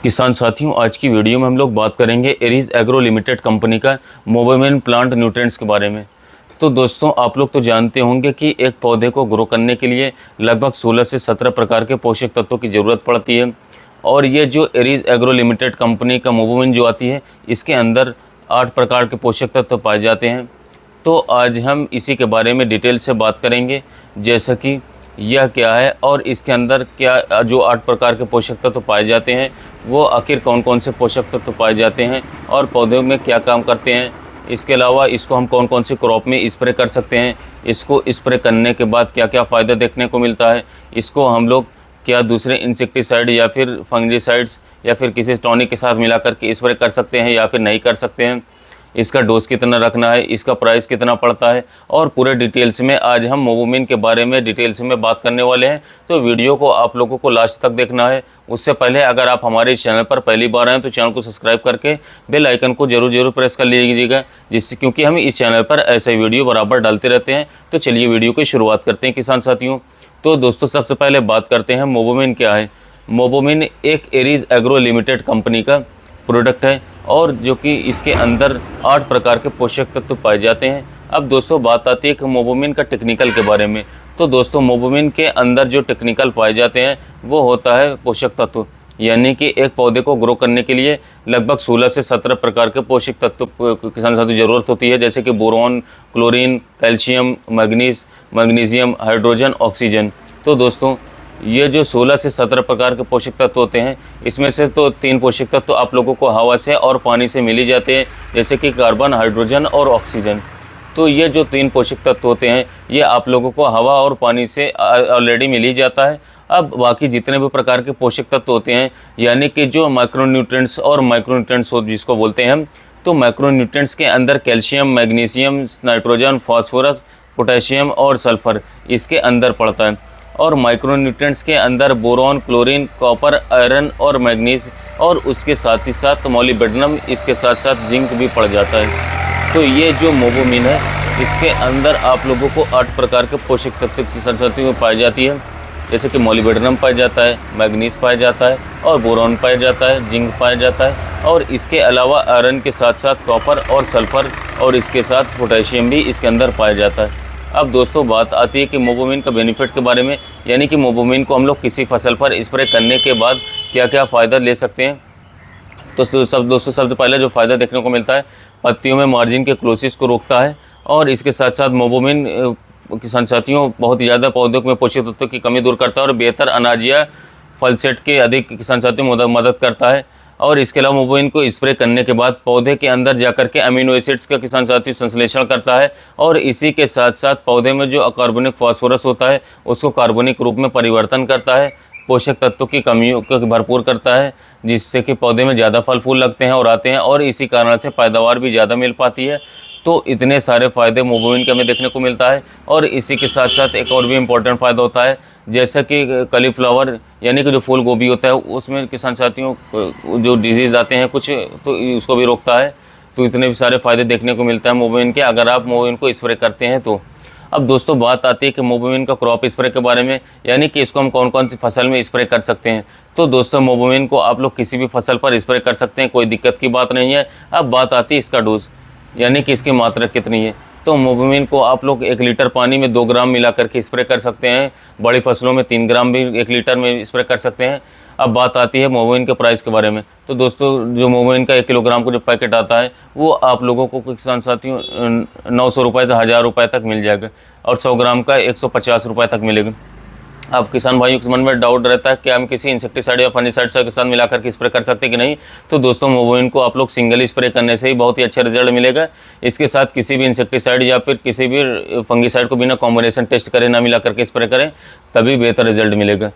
किसान साथियों, आज की वीडियो में हम लोग बात करेंगे एरीज एग्रो लिमिटेड कंपनी का मोबोमिन प्लांट न्यूट्रिएंट्स के बारे में। तो दोस्तों, आप लोग तो जानते होंगे कि एक पौधे को ग्रो करने के लिए लगभग 16 से 17 प्रकार के पोषक तत्वों की ज़रूरत पड़ती है। और ये जो एरीज एग्रो लिमिटेड कंपनी का मोबोमिन जो आती है, इसके अंदर 8 प्रकार के पोषक तत्व पाए जाते हैं। तो आज हम इसी के बारे में डिटेल से बात करेंगे, जैसा कि यह क्या है और इसके अंदर क्या जो 8 प्रकार के पोषक तत्व पाए जाते हैं वो आखिर कौन कौन से पोषक तत्व पाए जाते हैं और पौधों में क्या काम करते हैं। इसके अलावा इसको हम कौन कौन सी क्रॉप में स्प्रे कर सकते हैं, इसको स्प्रे करने के बाद क्या क्या फ़ायदा देखने को मिलता है, इसको हम लोग क्या दूसरे इंसेक्टिसाइड या फिर फंगिसाइड्स या फिर किसी टॉनिक के साथ मिलाकर के स्प्रे कर सकते हैं या फिर नहीं कर सकते हैं, इसका डोज कितना रखना है, इसका प्राइस कितना पड़ता है, और पूरे डिटेल्स में आज हम मोबोमिन के बारे में डिटेल्स में बात करने वाले हैं। तो वीडियो को आप लोगों को लास्ट तक देखना है। उससे पहले अगर आप हमारे चैनल पर पहली बार आए तो चैनल को सब्सक्राइब करके बेल आइकन को जरूर प्रेस कर लीजिएगा, जिससे क्योंकि हम इस चैनल पर ऐसे वीडियो बराबर डालते रहते हैं। तो चलिए वीडियो की शुरुआत करते हैं किसान साथियों। तो दोस्तों, सबसे पहले बात करते हैं मोबोमिन क्या है। मोबोमिन एक एरीज एग्रो लिमिटेड कंपनी का प्रोडक्ट है और जो कि इसके अंदर 8 प्रकार के पोषक तत्व पाए जाते हैं। अब दोस्तों, बात आती है कि मोबोमिन का टेक्निकल के बारे में। तो दोस्तों, मोबोमिन के अंदर जो टेक्निकल पाए जाते हैं वो होता है पोषक तत्व, यानी कि एक पौधे को ग्रो करने के लिए लगभग 16 से 17 प्रकार के पोषक तत्व किसान साथियों ज़रूरत होती है, जैसे कि boron, chlorine, calcium, magnesium, hydrogen, oxygen. तो दोस्तों, ये जो 16 से 17 प्रकार के पोषक तत्व होते हैं, इसमें से तो 3 पोषक तत्व तो आप लोगों को हवा से और पानी से मिल ही जाते हैं, जैसे कि कार्बन, हाइड्रोजन और ऑक्सीजन। तो ये जो 3 पोषक तत्व होते हैं ये आप लोगों को हवा और पानी से ऑलरेडी मिल ही जाता है। अब बाकी जितने भी प्रकार के पोषक तत्व होते हैं, यानी कि जो माइक्रोन्यूट्रिएंट्स और माइक्रोन्यूट्रिएंट्स जिसको बोलते हैं हम, तो माइक्रोन्यूट्रिएंट्स के अंदर calcium, magnesium, nitrogen, phosphorus, potassium और सल्फर इसके अंदर पड़ता है। और माइक्रोन्यूट्रिएंट्स के अंदर बोरॉन, क्लोरीन, कॉपर, आयरन और मैग्नीज, और उसके साथ ही साथ मॉलिब्डेनम, इसके साथ साथ जिंक भी पड़ जाता है। तो ये जो मोबोमिन है, इसके अंदर आप लोगों को 8 प्रकार के पोषक तत्व की संस्कृति में पाई जाती है, जैसे कि मॉलिब्डेनम पाया जाता है, मैग्नीज पाया जाता है और बोरॉन पाया जाता है, जिंक पाया जाता है, और इसके अलावा आयरन के साथ साथ कॉपर और सल्फर और इसके साथ पोटेशियम भी इसके अंदर पाया जाता है। अब दोस्तों, बात आती है कि मोबोमिन का बेनिफिट के बारे में, यानी कि मोबोमिन को हम लोग किसी फसल पर स्प्रे करने के बाद क्या क्या फ़ायदा ले सकते हैं। तो सबसे पहले जो फ़ायदा देखने को मिलता है, पत्तियों में मार्जिन के क्लोसिस को रोकता है, और इसके साथ साथ मोबोमिन किसान साथियों बहुत ही ज़्यादा पौधों में पोषक तत्वों की कमी दूर करता है और बेहतर अनाज या फल सेट के अधिक किसान साथियों मदद करता है। और इसके अलावा मोबोमिन को स्प्रे करने के बाद पौधे के अंदर जाकर के अमीनो एसिड्स का किसान साथियों संश्लेषण करता है, और इसी के साथ साथ पौधे में जो अकार्बनिक फास्फोरस होता है उसको कार्बनिक रूप में परिवर्तन करता है, पोषक तत्वों की कमियों को भरपूर करता है, जिससे कि पौधे में ज़्यादा फल फूल लगते हैं और आते हैं, और इसी कारण से पैदावार भी ज़्यादा मिल पाती है। तो इतने सारे फ़ायदे मोबोमिन के हमें देखने को मिलता है। और इसी के साथ साथ एक और भी इम्पोर्टेंट फ़ायदा होता है, जैसा कि कलीफ्लावर यानी कि जो फूल गोभी होता है उसमें किसान साथियों जो डिजीज़ आते हैं कुछ, तो उसको भी रोकता है। तो इतने भी सारे फ़ायदे देखने को मिलता है मोबोमिन के, अगर आप मोबोमिन को स्प्रे करते हैं तो। अब दोस्तों, बात आती है कि मोबोमिन का क्रॉप स्प्रे के बारे में, यानी कि इसको हम कौन कौन सी फसल में स्प्रे कर सकते हैं। तो दोस्तों, मोबोमिन को आप लोग किसी भी फसल पर स्प्रे कर सकते हैं, कोई दिक्कत की बात नहीं है। अब बात आती है इसका डोज, यानी कि इसकी मात्रा कितनी है। तो मोबोमिन को आप लोग 1 लीटर पानी में 2 ग्राम मिला करके स्प्रे कर सकते हैं, बड़ी फसलों में 3 ग्राम भी 1 लीटर में स्प्रे कर सकते हैं। अब बात आती है मोबोमिन के प्राइस के बारे में। तो दोस्तों, जो मोबोमिन का 1 किलोग्राम का जो पैकेट आता है वो आप लोगों को किसान साथियों 900 रुपये से 1000 रुपये तक मिल जाएगा, और 100 ग्राम का 150 रुपये तक मिलेगा। अब किसान भाइयों के मन में डाउट रहता है कि हम किसी इंसेक्टिसाइड या फंगिसाइड के साथ मिलाकर के स्प्रे कर सकते कि नहीं। तो दोस्तों, मोबोमिन को आप लोग सिंगल स्प्रे करने से ही बहुत ही अच्छा रिजल्ट मिलेगा। इसके साथ किसी भी इंसेक्टिसाइड या फिर किसी भी फंगिसाइड को बिना कॉम्बिनेशन टेस्ट करें, ना मिला करके स्प्रे करें, तभी बेहतर रिजल्ट मिलेगा।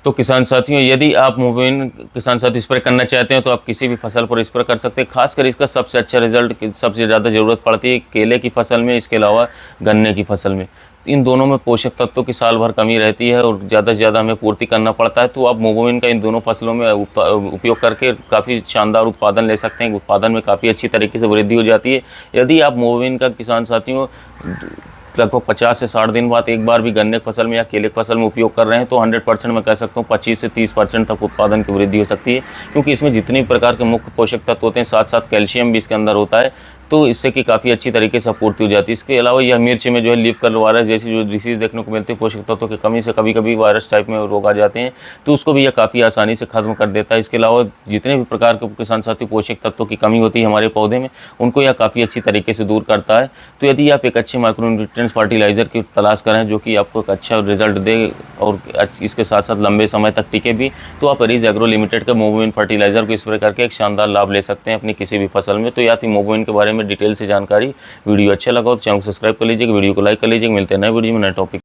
तो किसान साथियों, यदि आप मोबोमिन किसान साथी स्प्रे करना चाहते हैं तो आप किसी भी फसल पर स्प्रे कर सकते हैं। खासकर इसका सबसे अच्छा रिजल्ट सबसे ज़्यादा ज़रूरत पड़ती है केले की फसल में, इसके अलावा गन्ने की फसल में। इन दोनों में पोषक तत्वों की साल भर कमी रहती है और ज़्यादा से ज़्यादा हमें पूर्ति करना पड़ता है। तो आप मोबोमिन का इन दोनों फसलों में उपयोग करके काफ़ी शानदार उत्पादन ले सकते हैं। उत्पादन में काफ़ी अच्छी तरीके से वृद्धि हो जाती है। यदि आप मोबोमिन का किसान साथियों लगभग 50 से 60 दिन बाद एक बार भी गन्ने की फसल में या केले की फसल में उपयोग कर रहे हैं तो 100% मैं कह सकता हूँ 25 से 30% तक उत्पादन की वृद्धि हो सकती है, क्योंकि इसमें जितने प्रकार के मुख्य पोषक तत्व होते हैं साथ साथ कैल्शियम भी इसके अंदर होता है, तो इससे कि काफ़ी अच्छी तरीके से आपूर्ति हो जाती है। इसके अलावा यह मिर्च में जो है लीफ कर्ल वायरस जैसी जो डिसीज़ देखने को मिलती है, पोषक तत्वों की कमी से कभी कभी वायरस टाइप में रोग आ जाते हैं, तो उसको भी यह काफ़ी आसानी से खत्म कर देता है। इसके अलावा जितने भी प्रकार के किसान साथी पोषक तत्वों की कमी होती है हमारे पौधे में, उनको यह काफ़ी अच्छी तरीके से दूर करता है। तो यदि आप एक अच्छे माइक्रोन्यूट्रिएंट्स फर्टिलाइज़र की तलाश करें जो कि आपको एक अच्छा रिजल्ट दे और इसके साथ साथ लंबे समय तक टिके भी, तो आप एरीज एग्रो लिमिटेड का मोबोविन फर्टिलाइज़र को इस प्रकार के एक शानदार लाभ ले सकते हैं अपनी किसी भी फसल में। तो या थी मोबोविन के बारे में डिटेल से जानकारी। वीडियो अच्छा लगा तो चैनल को सब्सक्राइब कर लीजिएगा, वीडियो को लाइक कर लीजिएगा। मिलते हैं नए वीडियो में नए टॉपिक।